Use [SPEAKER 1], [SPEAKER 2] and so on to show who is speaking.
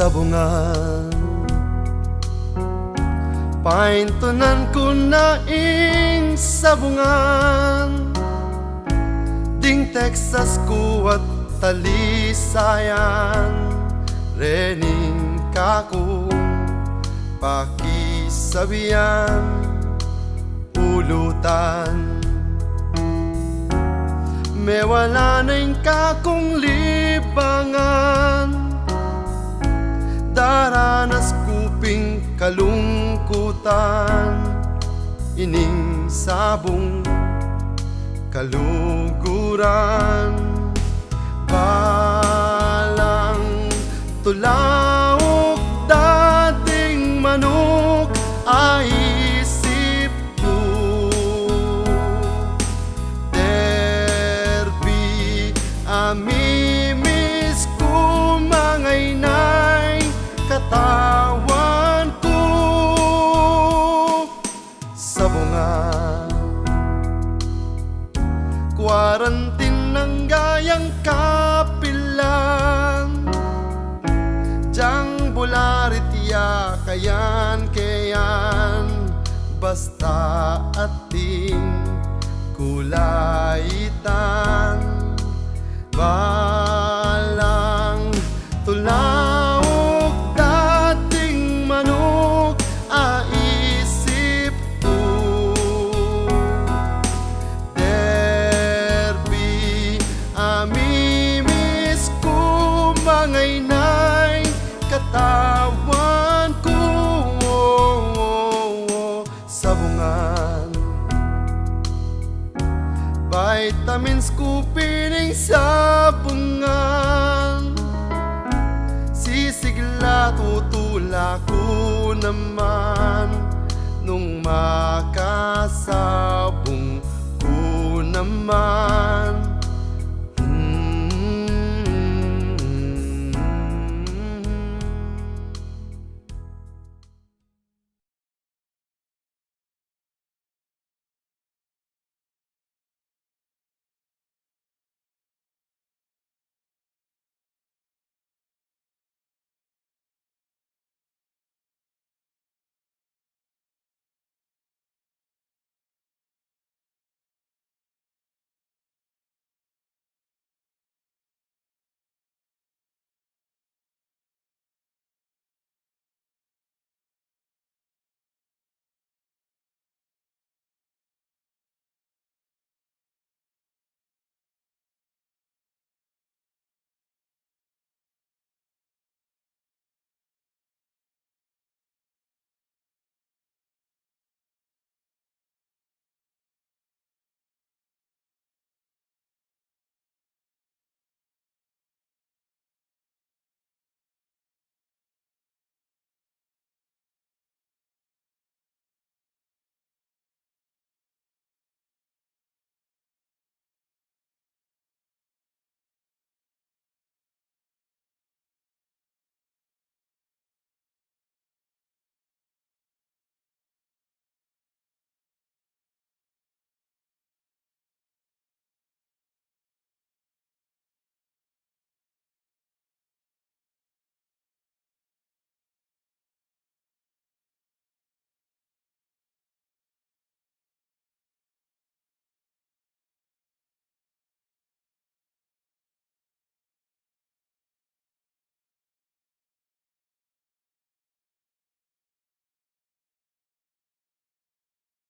[SPEAKER 1] sabungan. Paintunan ko na ing sabungan, ding Texas ko at talisayan, rening kako pakisabihan ulutan. May wala na yung kakong libangan, daranas kuping kalungkutan, ining sabong kaluguran. Balang tulaok dating manok ay isip ko, derbi amimiss ko mga inay katawan ko. Sabungan, quarantine ng gayang kapilan, jang bularitiya kayan basta ating kulaitan. Balang tulaok dating manok aisip ko, derbi amimiss ko mga inay katawan ko. Sabungan, vitamins ko pining sabungan, sisigla tutula ko naman nung makasabungan.